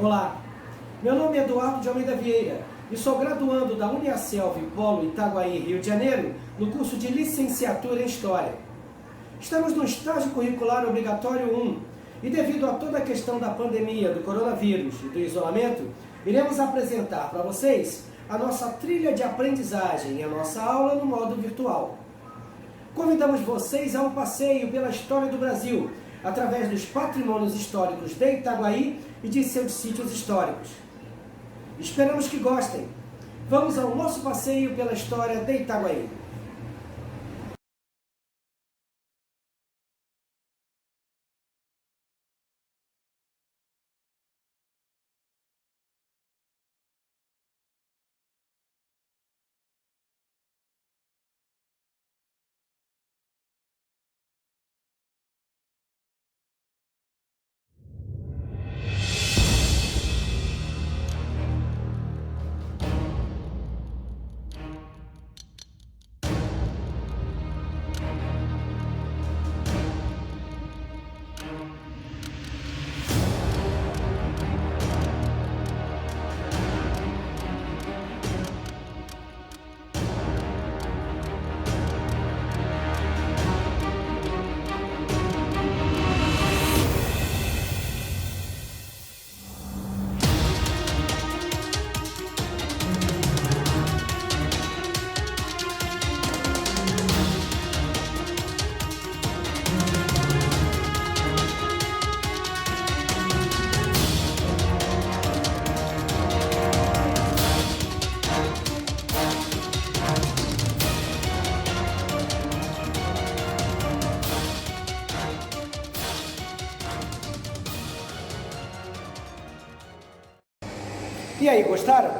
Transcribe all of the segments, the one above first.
Olá, meu nome é Eduardo de Almeida Vieira e sou graduando da Uniaselv Polo Itaguaí, Rio de Janeiro, no curso de Licenciatura em História. Estamos no estágio curricular obrigatório 1 e devido a toda a questão da pandemia, do coronavírus e do isolamento, iremos apresentar para vocês a nossa trilha de aprendizagem e a nossa aula no modo virtual. Convidamos vocês a um passeio pela história do Brasil, através dos patrimônios históricos de Itaguaí e de seus sítios históricos. Esperamos que gostem. Vamos ao nosso passeio pela história de Itaguaí. E aí, gostaram?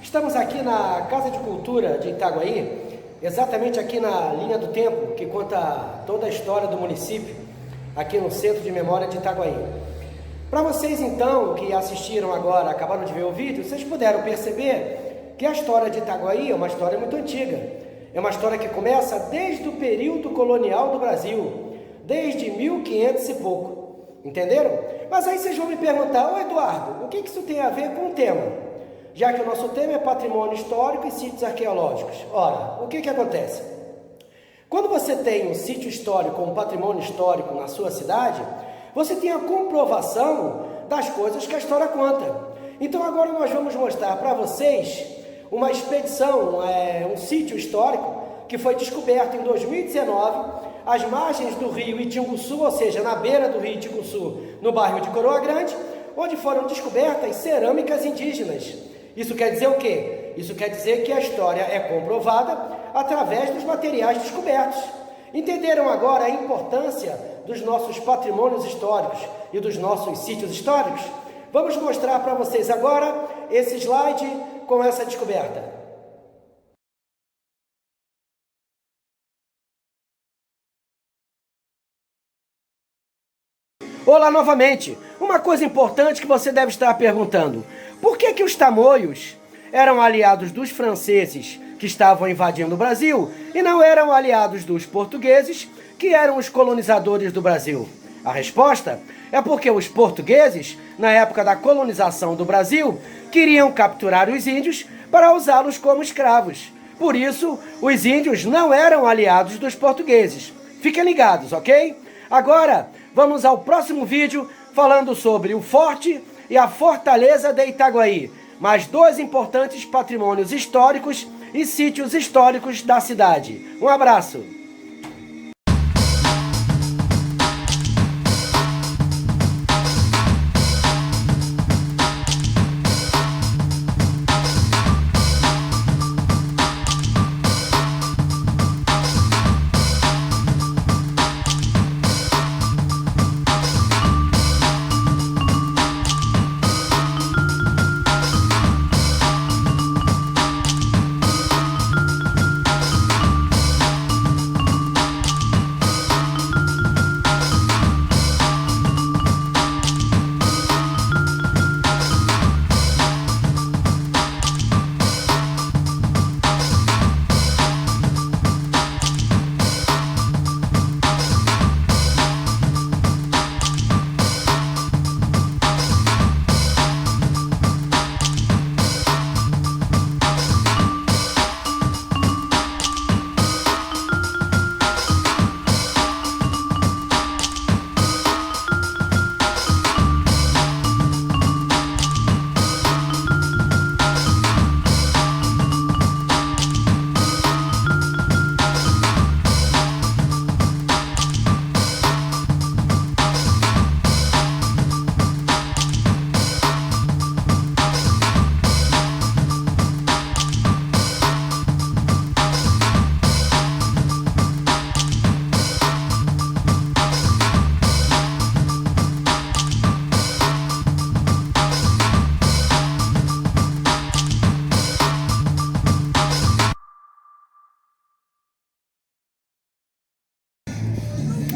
Estamos aqui na Casa de Cultura de Itaguaí, exatamente aqui na linha do tempo, que conta toda a história do município, aqui no Centro de Memória de Itaguaí. Para vocês, então, que assistiram agora, acabaram de ver o vídeo, vocês puderam perceber que a história de Itaguaí é uma história muito antiga. É uma história que começa desde o período colonial do Brasil, desde 1500 e pouco. Entenderam? Mas aí vocês vão me perguntar, ô Eduardo, o que isso tem a ver com o tema? Já que o nosso tema é patrimônio histórico e sítios arqueológicos. Ora, o que acontece? Quando você tem um sítio histórico, um patrimônio histórico na sua cidade, você tem a comprovação das coisas que a história conta. Então agora nós vamos mostrar para vocês uma expedição, um sítio histórico que foi descoberto em 2019, às margens do rio Itinguçu, ou seja, na beira do rio Itinguçu, no bairro de Coroa Grande, onde foram descobertas cerâmicas indígenas. Isso quer dizer o quê? Isso quer dizer que a história é comprovada através dos materiais descobertos. Entenderam agora a importância dos nossos patrimônios históricos e dos nossos sítios históricos? Vamos mostrar para vocês agora esse slide com essa descoberta. Olá novamente, uma coisa importante que você deve estar perguntando: por que os tamoios eram aliados dos franceses que estavam invadindo o Brasil e não eram aliados dos portugueses que eram os colonizadores do Brasil? A resposta é porque os portugueses, na época da colonização do Brasil, queriam capturar os índios para usá-los como escravos. Por isso, os índios não eram aliados dos portugueses. Fiquem ligados, ok? Agora, vamos ao próximo vídeo falando sobre o forte e a fortaleza de Itaguaí, mais dois importantes patrimônios históricos e sítios históricos da cidade. Um abraço!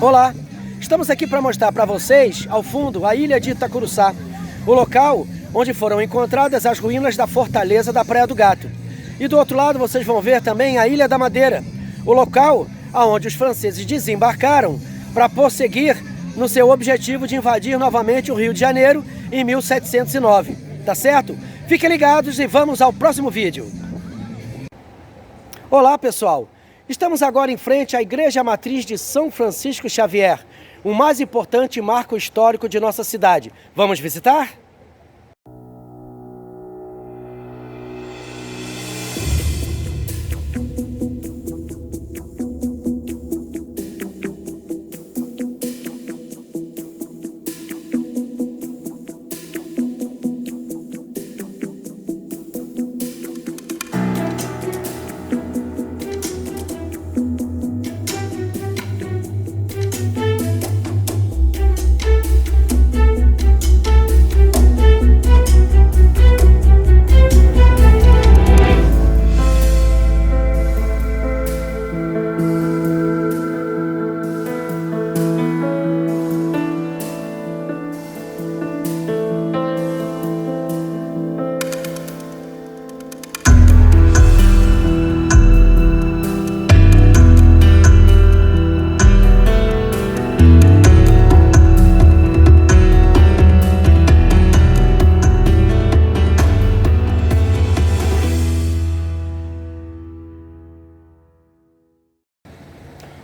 Olá, estamos aqui para mostrar para vocês, ao fundo, a ilha de Itacuruçá, o local onde foram encontradas as ruínas da fortaleza da Praia do Gato. E do outro lado vocês vão ver também a Ilha da Madeira, o local onde os franceses desembarcaram para prosseguir no seu objetivo de invadir novamente o Rio de Janeiro em 1709, tá certo? Fiquem ligados e vamos ao próximo vídeo. Olá pessoal, estamos agora em frente à Igreja Matriz de São Francisco Xavier, o mais importante marco histórico de nossa cidade. Vamos visitar?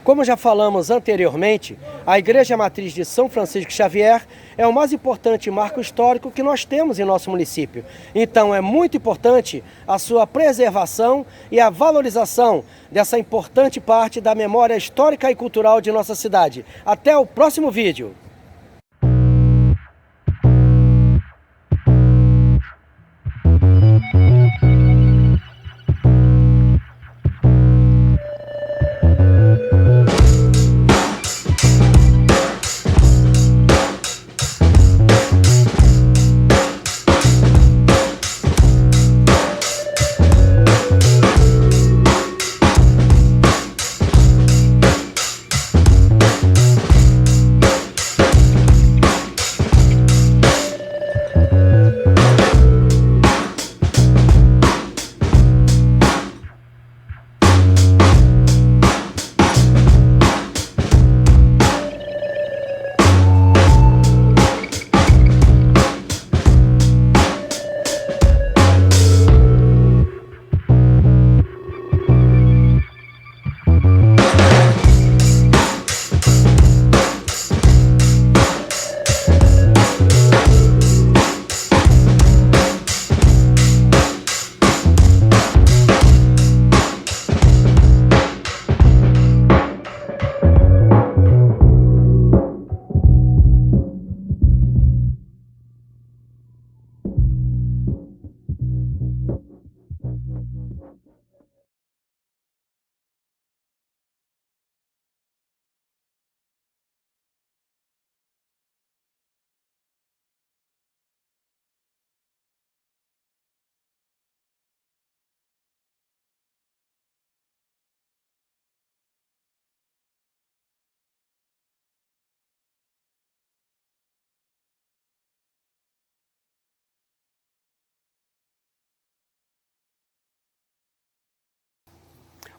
Como já falamos anteriormente, a Igreja Matriz de São Francisco Xavier é o mais importante marco histórico que nós temos em nosso município. Então é muito importante a sua preservação e a valorização dessa importante parte da memória histórica e cultural de nossa cidade. Até o próximo vídeo!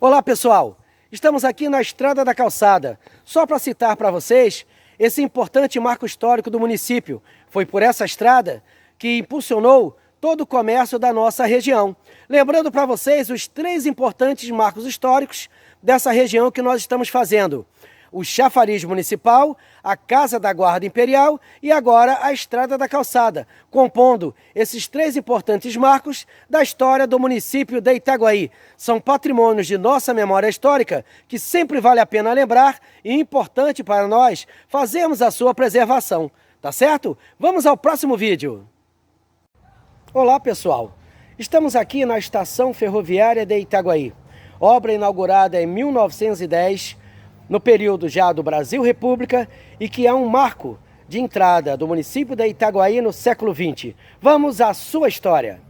Olá pessoal, estamos aqui na Estrada da Calçada. Só para citar para vocês, esse importante marco histórico do município. Foi por essa estrada que impulsionou todo o comércio da nossa região. Lembrando para vocês os 3 importantes marcos históricos dessa região que nós estamos fazendo. O chafariz municipal, a Casa da Guarda Imperial e agora a Estrada da Calçada, compondo esses 3 importantes marcos da história do município de Itaguaí. São patrimônios de nossa memória histórica que sempre vale a pena lembrar e importante para nós fazermos a sua preservação. Tá certo? Vamos ao próximo vídeo. Olá pessoal, estamos aqui na Estação Ferroviária de Itaguaí, obra inaugurada em 1910, no período já do Brasil República e que é um marco de entrada do município de Itaguaí no século XX. Vamos à sua história.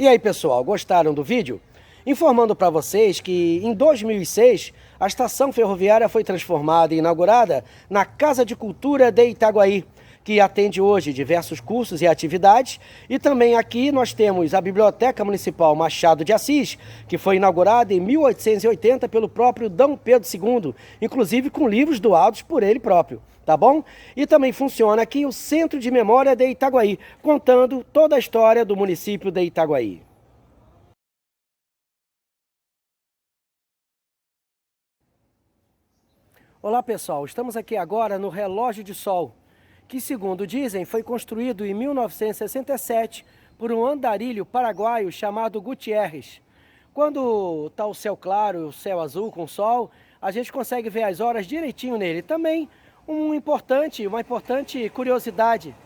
E aí, pessoal, gostaram do vídeo? Informando para vocês que em 2006 a estação ferroviária foi transformada e inaugurada na Casa de Cultura de Itaguaí, que atende hoje diversos cursos e atividades. E também aqui nós temos a Biblioteca Municipal Machado de Assis, que foi inaugurada em 1880 pelo próprio D. Pedro II, inclusive com livros doados por ele próprio, tá bom? E também funciona aqui o Centro de Memória de Itaguaí, contando toda a história do município de Itaguaí. Olá pessoal, estamos aqui agora no Relógio de Sol, que segundo dizem foi construído em 1967 por um andarilho paraguaio chamado Gutierrez. Quando está o céu claro, o céu azul com sol, a gente consegue ver as horas direitinho nele. Também uma importante curiosidade,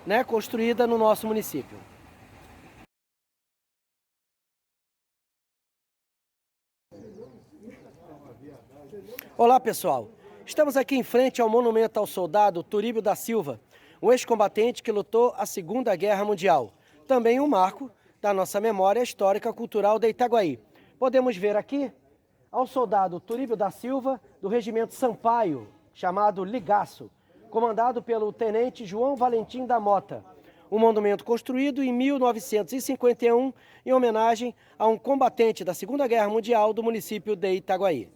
né, construída no nosso município. Olá pessoal, estamos aqui em frente ao monumento ao soldado Turíbio da Silva, um ex-combatente que lutou a Segunda Guerra Mundial. Também um marco da nossa memória histórica cultural de Itaguaí. Podemos ver aqui ao soldado Turíbio da Silva, do regimento Sampaio, chamado Ligaço, comandado pelo tenente João Valentim da Mota. Um monumento construído em 1951 em homenagem a um combatente da Segunda Guerra Mundial do município de Itaguaí.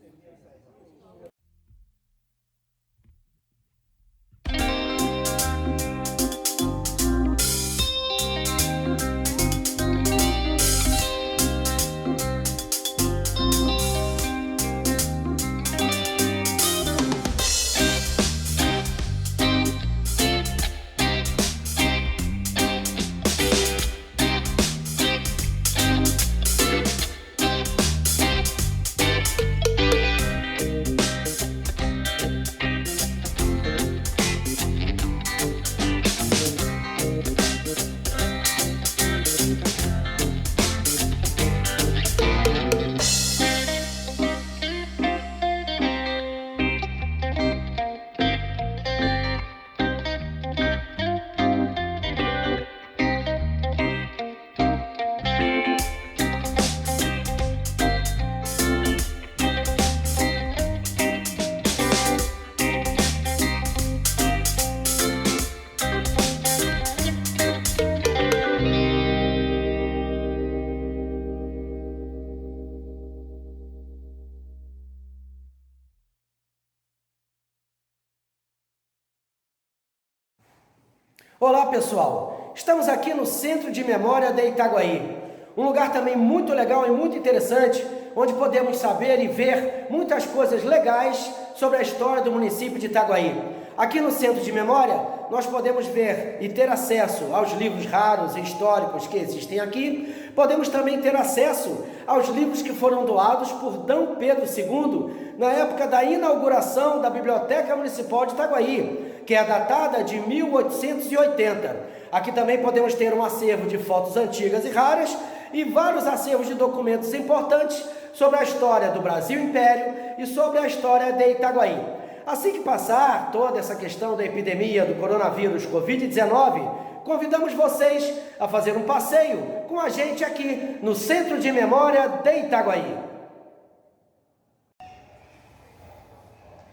Olá pessoal, estamos aqui no Centro de Memória de Itaguaí, um lugar também muito legal e muito interessante, onde podemos saber e ver muitas coisas legais sobre a história do município de Itaguaí. Aqui no Centro de Memória, nós podemos ver e ter acesso aos livros raros e históricos que existem aqui. Podemos também ter acesso aos livros que foram doados por D. Pedro II na época da inauguração da Biblioteca Municipal de Itaguaí, que é datada de 1880. Aqui também podemos ter um acervo de fotos antigas e raras e vários acervos de documentos importantes sobre a história do Brasil Império e sobre a história de Itaguaí. Assim que passar toda essa questão da epidemia do coronavírus Covid-19, convidamos vocês a fazer um passeio com a gente aqui no Centro de Memória de Itaguaí.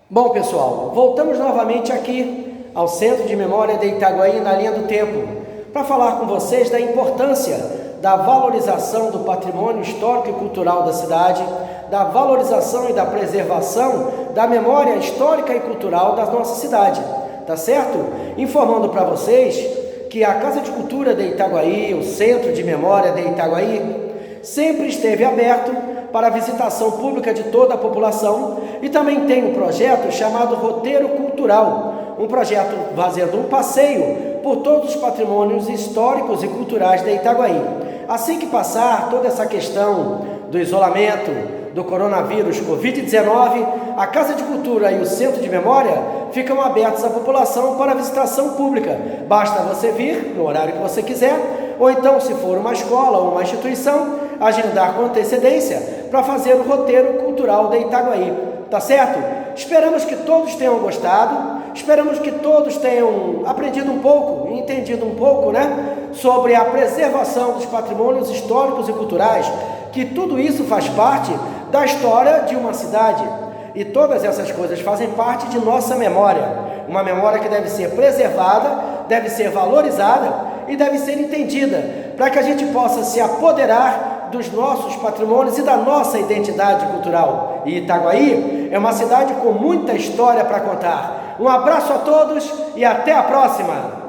Bom pessoal, voltamos novamente aqui ao Centro de Memória de Itaguaí na linha do tempo, para falar com vocês da importância da valorização do patrimônio histórico e cultural da cidade, da valorização e da preservação da memória histórica e cultural da nossa cidade, tá certo? Informando para vocês que a Casa de Cultura de Itaguaí, o Centro de Memória de Itaguaí, sempre esteve aberto para a visitação pública de toda a população e também tem um projeto chamado Roteiro Cultural, um projeto fazendo um passeio por todos os patrimônios históricos e culturais de Itaguaí. Assim que passar toda essa questão do isolamento, do coronavírus Covid-19, a Casa de Cultura e o Centro de Memória ficam abertos à população para visitação pública. Basta você vir no horário que você quiser, ou então, se for uma escola ou uma instituição, agendar com antecedência para fazer o roteiro cultural de Itaguaí. Tá certo? Esperamos que todos tenham gostado Esperamos que todos tenham aprendido um pouco e entendido um pouco, né, sobre a preservação dos patrimônios históricos e culturais, que tudo isso faz parte da história de uma cidade. E todas essas coisas fazem parte de nossa memória, uma memória que deve ser preservada, deve ser valorizada e deve ser entendida, para que a gente possa se apoderar dos nossos patrimônios e da nossa identidade cultural. E Itaguaí é uma cidade com muita história para contar. Um abraço a todos e até a próxima!